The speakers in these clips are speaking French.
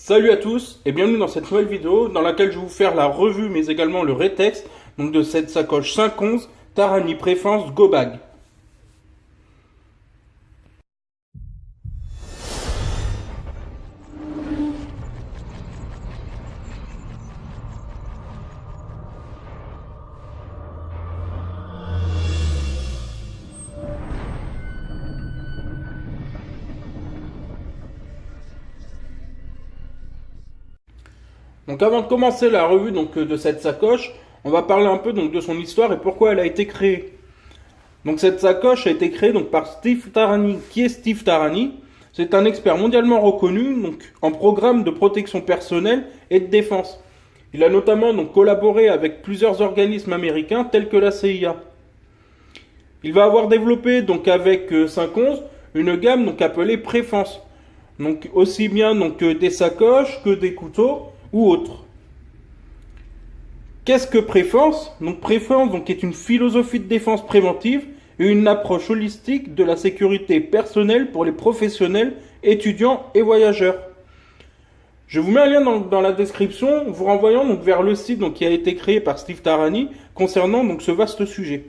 Salut à tous et bienvenue dans cette nouvelle vidéo dans laquelle je vais vous faire la revue mais également le rétexte donc de cette sacoche 511 Tarani Préfence Go Bag. Donc avant de commencer la revue de cette sacoche, on va parler un peu de son histoire et pourquoi elle a été créée. Donc cette sacoche a été créée par Steve Tarani. Qui est Steve Tarani? C'est un expert mondialement reconnu en programme de protection personnelle et de défense. Il a notamment collaboré avec plusieurs organismes américains tels que la CIA. Il va avoir développé avec 511 une gamme appelée Préfence. Donc aussi bien des sacoches que des couteaux ou autres. Qu'est-ce que Préfence? Préfence est une philosophie de défense préventive et une approche holistique de la sécurité personnelle pour les professionnels, étudiants et voyageurs. Je vous mets un lien dans la description, vous renvoyant vers le site qui a été créé par Steve Tarani concernant ce vaste sujet.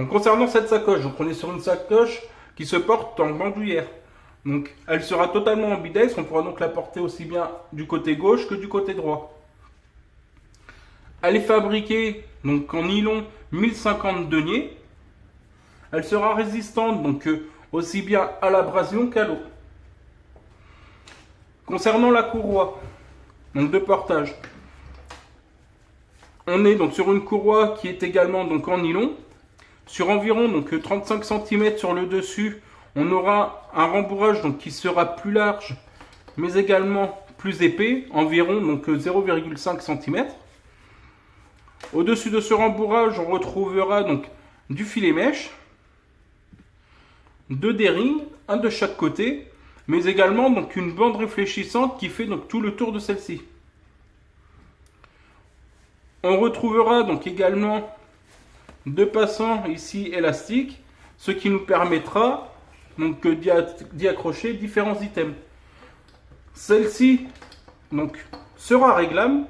Concernant cette sacoche, on est sur une sacoche qui se porte en bandoulière. Elle sera totalement ambidex, on pourra la porter aussi bien du côté gauche que du côté droit. Elle est fabriquée en nylon 1050 deniers. Elle sera résistante aussi bien à l'abrasion qu'à l'eau. Concernant la courroie de portage, on est sur une courroie qui est également en nylon. Sur environ 35 cm sur le dessus, on aura un rembourrage qui sera plus large, mais également plus épais, environ 0,5 cm. Au-dessus de ce rembourrage, on retrouvera du filet mèche, deux D-rings, un de chaque côté, mais également une bande réfléchissante qui fait tout le tour de celle-ci. On retrouvera également deux passants ici élastiques, ce qui nous permettra d'y accrocher différents items. Celle-ci sera réglable,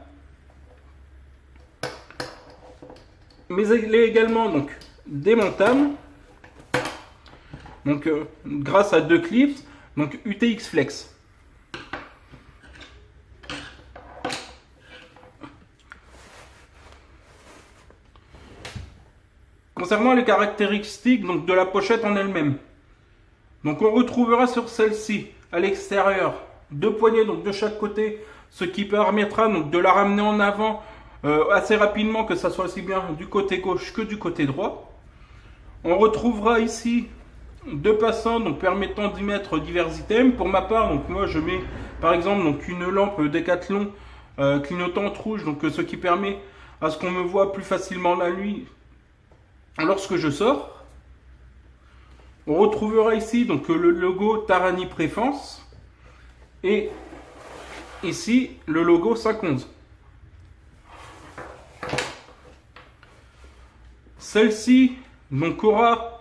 mais elle est également démontable grâce à deux clips UTX Flex. Concernant les caractéristiques de la pochette en elle-même, on retrouvera sur celle-ci à l'extérieur deux poignées de chaque côté, ce qui permettra de la ramener en avant assez rapidement, que ça soit aussi bien du côté gauche que du côté droit. On retrouvera ici deux passants permettant d'y mettre divers items. Pour ma part, moi je mets par exemple une lampe Decathlon clignotante rouge, ce qui permet à ce qu'on me voit plus facilement la nuit lorsque je sors. On retrouvera ici le logo Tarani Préfence et ici le logo 511. Celle-ci aura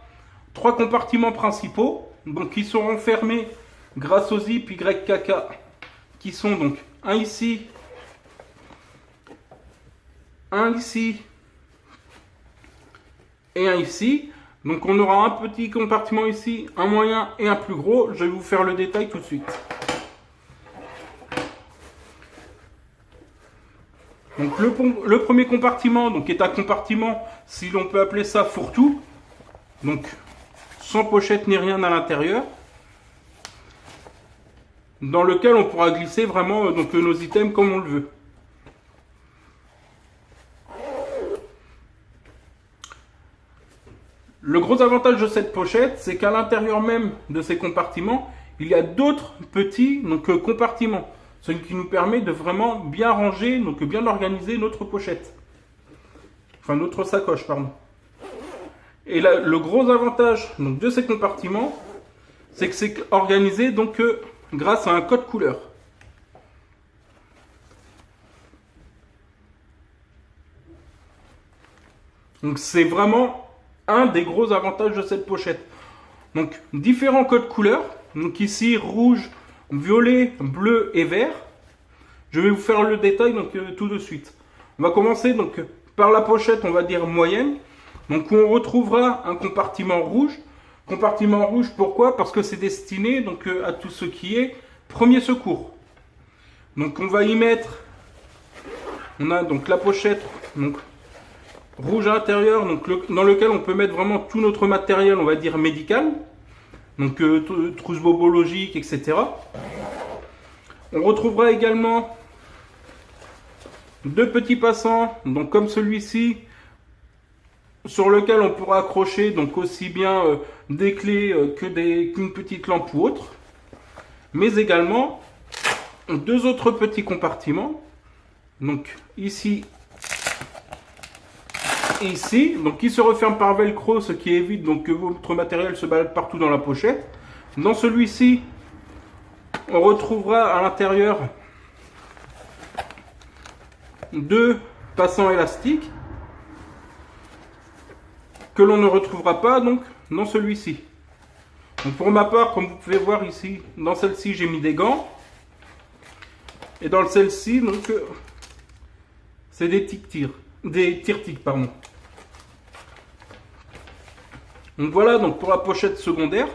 trois compartiments principaux qui seront fermés grâce aux zip YKK qui sont un ici, un ici et un ici. On aura un petit compartiment ici, un moyen et un plus gros. Je vais vous faire le détail tout de suite. Le premier compartiment est un compartiment, si l'on peut appeler ça fourre-tout, sans pochette ni rien à l'intérieur, dans lequel on pourra glisser vraiment nos items comme on le veut. Le gros avantage de cette pochette, c'est qu'à l'intérieur même de ces compartiments, il y a d'autres petits compartiments, ce qui nous permet de vraiment bien ranger, bien organiser notre pochette. Enfin, notre sacoche, pardon. Et là, le gros avantage de ces compartiments, c'est que c'est organisé grâce à un code couleur. C'est vraiment un des gros avantages de cette pochette. Différents codes couleurs Donc ici, rouge, violet, bleu et vert. Je vais vous faire le détail donc tout de suite. On va commencer donc par la pochette, on va dire moyenne. Donc on retrouvera un compartiment rouge. Compartiment rouge, pourquoi? Parce que c'est destiné donc à tout ce qui est premier secours. Donc on va y mettre, on a donc la pochette donc rouge à l'intérieur, donc dans lequel on peut mettre vraiment tout notre matériel, on va dire médical. Donc trousse bobologique, etc. On retrouvera également deux petits passants, donc comme celui-ci, sur lequel on pourra accrocher donc aussi bien des clés qu'une petite lampe ou autre. Mais également deux autres petits compartiments. Donc ici et ici, donc qui se referment par velcro, ce qui évite donc que votre matériel se balade partout dans la pochette. Dans celui-ci, on retrouvera à l'intérieur deux passants élastiques que l'on ne retrouvera pas donc dans celui-ci. Donc pour ma part, comme vous pouvez voir ici, dans celle-ci j'ai mis des gants, et dans celle-ci donc c'est des tire-tiques, pardon. Donc voilà donc pour la pochette secondaire.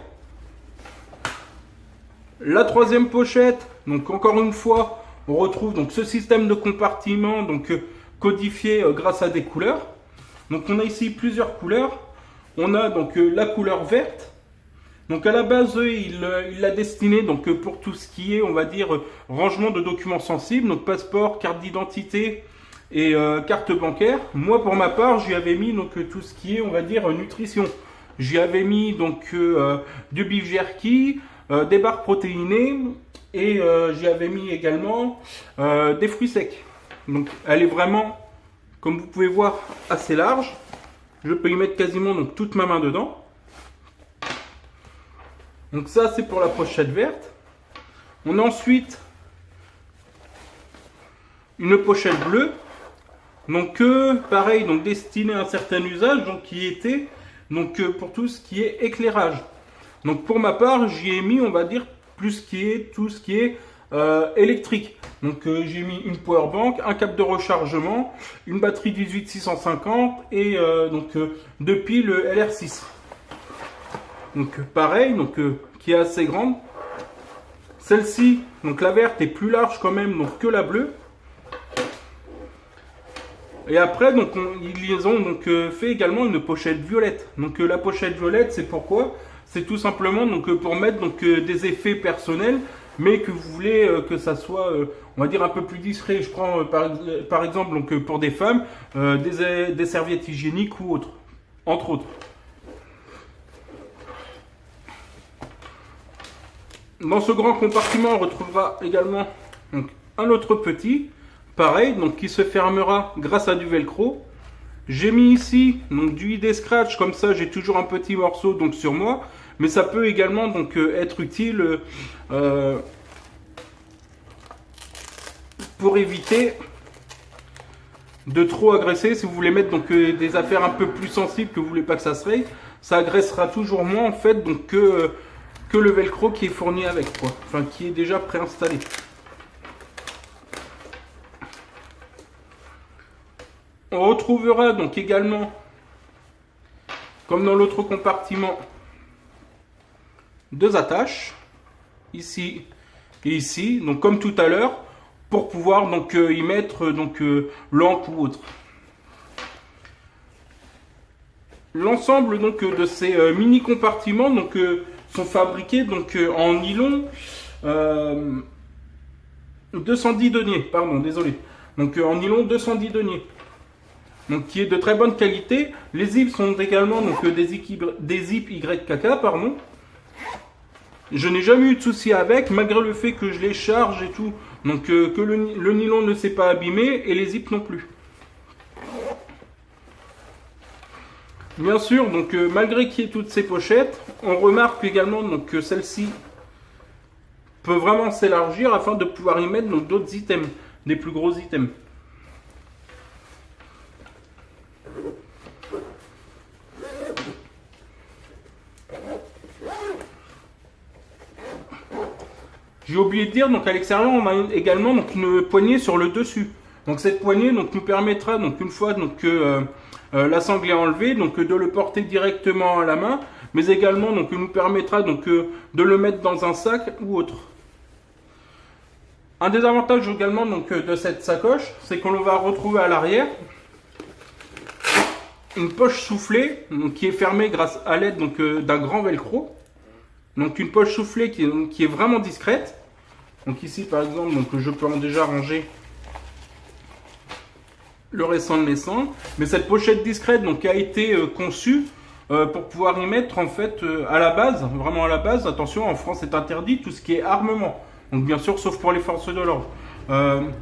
La troisième pochette, donc encore une fois, on retrouve donc ce système de compartiments donc codifié grâce à des couleurs. Donc on a ici plusieurs couleurs. On a donc la couleur verte. Donc à la base, il l'a destiné donc pour tout ce qui est, on va dire, rangement de documents sensibles, donc passeport, carte d'identité et carte bancaire. Moi pour ma part, j'y avais mis donc tout ce qui est, on va dire, nutrition. J'y avais mis donc du beef jerky, des barres protéinées et j'y avais mis également des fruits secs. Donc elle est vraiment, comme vous pouvez voir, assez large. Je peux y mettre quasiment donc toute ma main dedans. Donc ça c'est pour la pochette verte. On a ensuite une pochette bleue. Donc pareil, donc destinée à un certain usage, donc qui était donc pour tout ce qui est éclairage. Donc pour ma part, j'y ai mis, on va dire, tout ce qui est électrique. Donc j'ai mis une power bank, un câble de rechargement, une batterie 18650 et deux piles LR6. Donc pareil, donc qui est assez grande. Celle-ci, donc la verte est plus large quand même donc que la bleue. Et après donc ils ont donc fait également une pochette violette. Donc la pochette violette, c'est pourquoi? C'est tout simplement donc pour mettre donc des effets personnels, mais que vous voulez que ça soit, on va dire, un peu plus discret. Je prends par exemple donc pour des femmes des serviettes hygiéniques ou autres, entre autres. Dans ce grand compartiment, on retrouvera également donc, un autre petit, pareil, donc qui se fermera grâce à du velcro. J'ai mis ici donc du ID Scratch, comme ça j'ai toujours un petit morceau donc sur moi, mais ça peut également donc être utile pour éviter de trop agresser. Si vous voulez mettre donc des affaires un peu plus sensibles que vous voulez pas que ça se raye, ça agressera toujours moins en fait donc que le velcro qui est fourni avec, quoi, enfin qui est déjà préinstallé. On retrouvera donc également, comme dans l'autre compartiment, deux attaches, ici et ici, donc comme tout à l'heure, pour pouvoir donc y mettre donc lampe ou autre. L'ensemble donc de ces mini compartiments donc sont fabriqués donc en nylon 210 deniers, pardon, désolé. Donc en nylon 210 deniers. Donc qui est de très bonne qualité. Les zips sont également donc des zips YKK, pardon. Je n'ai jamais eu de souci avec, malgré le fait que je les charge et tout. Donc que le nylon ne s'est pas abîmé et les zips non plus. Bien sûr, donc malgré qu'il y ait toutes ces pochettes, on remarque également donc, que celle-ci peut vraiment s'élargir afin de pouvoir y mettre d'autres items, des plus gros items. J'ai oublié de dire, donc à l'extérieur, on a également donc une poignée sur le dessus. Donc cette poignée donc nous permettra donc une fois donc que la sangle est enlevée, donc de le porter directement à la main, mais également donc nous permettra donc de le mettre dans un sac ou autre. Un des avantages également donc de cette sacoche, c'est qu'on va retrouver à l'arrière une poche soufflée donc, qui est fermée grâce à l'aide donc d'un grand velcro. Donc une poche soufflée qui est vraiment discrète. Donc ici par exemple donc je peux déjà ranger le restant de mes sangles, mais cette pochette discrète donc a été conçue pour pouvoir y mettre en fait à la base, vraiment à la base, attention, en France c'est interdit tout ce qui est armement, donc bien sûr sauf pour les forces de l'ordre,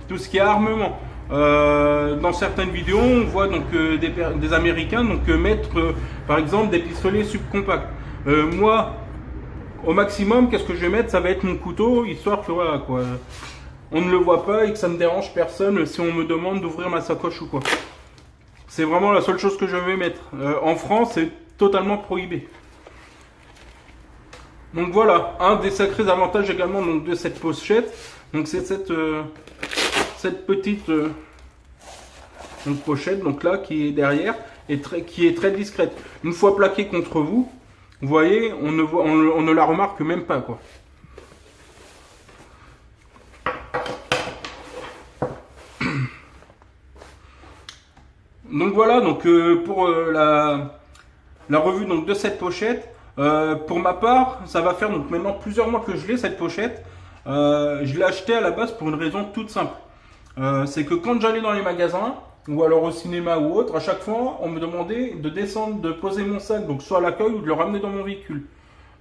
tout ce qui est armement. Dans certaines vidéos on voit donc des Américains donc mettre par exemple des pistolets subcompacts. Moi au maximum qu'est-ce que je vais mettre, ça va être mon couteau, histoire que voilà quoi, on ne le voit pas et que ça ne dérange personne si on me demande d'ouvrir ma sacoche ou quoi. C'est vraiment la seule chose que je vais mettre. En France, c'est totalement prohibé. Donc voilà, un des sacrés avantages également donc, de cette pochette. Donc c'est cette petite donc, pochette donc là qui est derrière et qui est très discrète. Une fois plaquée contre vous, vous voyez, on ne la remarque même pas quoi. Donc voilà, donc pour la revue donc, de cette pochette, pour ma part, ça va faire donc maintenant plusieurs mois que je l'ai cette pochette. Je l'ai achetée à la base pour une raison toute simple. C'est que quand j'allais dans les magasins, ou alors au cinéma ou autre, à chaque fois, on me demandait de descendre, de poser mon sac, donc soit à l'accueil ou de le ramener dans mon véhicule.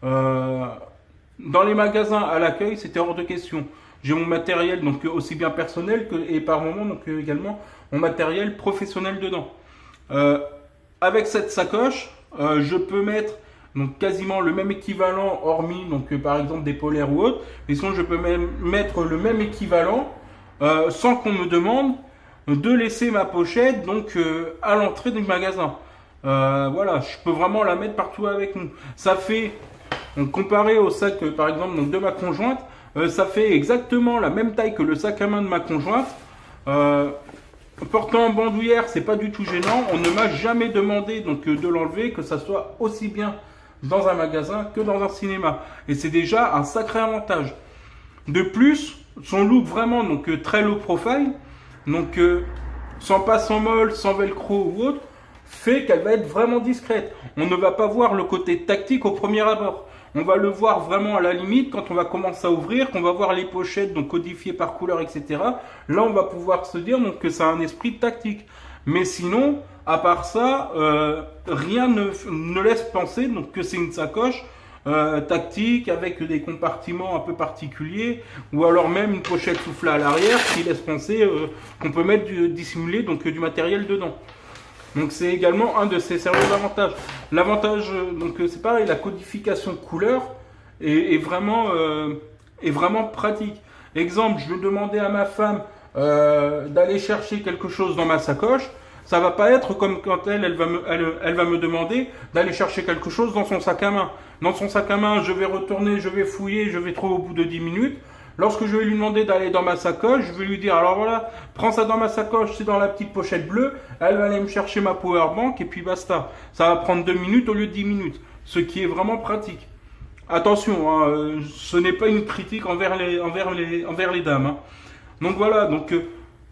Dans les magasins à l'accueil, c'était hors de question. J'ai mon matériel donc aussi bien personnel que et par moment donc également mon matériel professionnel dedans. Avec cette sacoche, je peux mettre donc quasiment le même équivalent hormis donc par exemple des polaires ou autres. Mais sinon je peux même mettre le même équivalent sans qu'on me demande de laisser ma pochette donc à l'entrée du magasin. Voilà, je peux vraiment la mettre partout avec nous. Ça fait donc, comparé au sac par exemple donc, de ma conjointe. Ça fait exactement la même taille que le sac à main de ma conjointe. Portant en bandoulière, c'est pas du tout gênant. On ne m'a jamais demandé donc de l'enlever, que ça soit aussi bien dans un magasin que dans un cinéma. Et c'est déjà un sacré avantage. De plus, son look vraiment donc très low profile, donc sans passe en molle, sans velcro ou autre, fait qu'elle va être vraiment discrète. On ne va pas voir le côté tactique au premier abord. On va le voir vraiment à la limite quand on va commencer à ouvrir, qu'on va voir les pochettes donc codifiées par couleur, etc. Là, on va pouvoir se dire donc que ça a un esprit tactique. Mais sinon, à part ça, rien ne laisse penser donc que c'est une sacoche tactique avec des compartiments un peu particuliers, ou alors même une pochette soufflée à l'arrière qui laisse penser qu'on peut mettre dissimuler donc du matériel dedans. Donc c'est également un de ses sérieux avantages. L'avantage, donc c'est pareil, la codification couleur est vraiment pratique. Exemple, je vais demander à ma femme d'aller chercher quelque chose dans ma sacoche. Ça va pas être comme quand elle va me demander d'aller chercher quelque chose dans son sac à main. Dans son sac à main, je vais retourner, je vais fouiller, je vais trouver au bout de 10 minutes. Lorsque je vais lui demander d'aller dans ma sacoche, je vais lui dire, alors voilà, prends ça dans ma sacoche, c'est dans la petite pochette bleue, elle va aller me chercher ma powerbank et puis basta. Ça va prendre 2 minutes au lieu de 10 minutes, ce qui est vraiment pratique. Attention, hein, ce n'est pas une critique envers les dames. Hein. Donc voilà, donc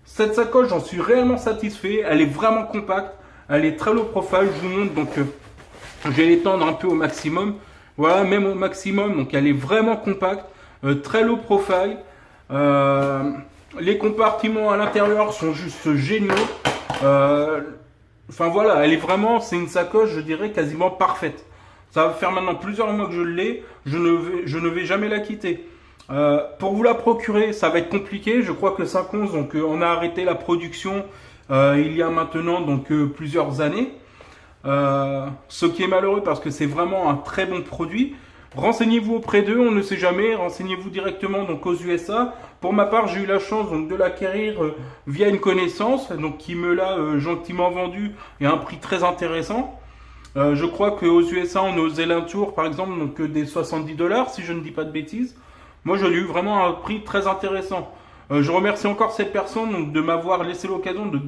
cette sacoche, j'en suis réellement satisfait, elle est vraiment compacte, elle est très low profile, je vous montre, donc je vais l'étendre un peu au maximum. Voilà, même au maximum, donc elle est vraiment compacte. Très low profile, les compartiments à l'intérieur sont juste géniaux. Enfin voilà, elle est vraiment, c'est une sacoche, je dirais quasiment parfaite. Ça va faire maintenant plusieurs mois que je l'ai, je ne vais jamais la quitter. Pour vous la procurer, ça va être compliqué. Je crois que 511, donc on a arrêté la production il y a maintenant donc plusieurs années. Ce qui est malheureux parce que c'est vraiment un très bon produit. Renseignez-vous auprès d'eux, on ne sait jamais. Renseignez-vous directement donc aux USA. Pour ma part, j'ai eu la chance donc de l'acquérir via une connaissance, donc qui me l'a gentiment vendu et à un prix très intéressant. Je crois qu'aux USA, on est aux alentours, par exemple, donc des $70, si je ne dis pas de bêtises. Moi, je l'ai eu vraiment à un prix très intéressant. Je remercie encore cette personne donc, de m'avoir laissé l'occasion de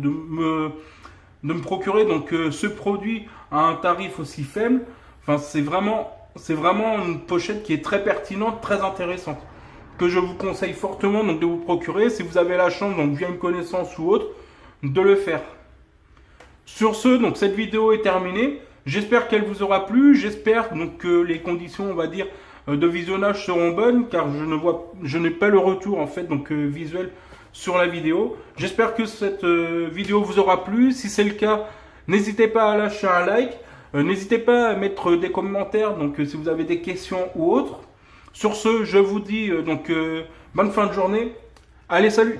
me procurer donc ce produit à un tarif aussi faible. Enfin, c'est vraiment une pochette qui est très pertinente, très intéressante, que je vous conseille fortement donc de vous procurer si vous avez la chance donc via une connaissance ou autre de le faire. Sur ce, donc cette vidéo est terminée. J'espère qu'elle vous aura plu. J'espère donc que les conditions, on va dire, de visionnage seront bonnes, car je n'ai pas le retour en fait donc visuel sur la vidéo. J'espère que cette vidéo vous aura plu. Si c'est le cas, n'hésitez pas à lâcher un like. N'hésitez pas à mettre des commentaires donc si vous avez des questions ou autres. Sur ce, je vous dis donc bonne fin de journée. Allez, salut!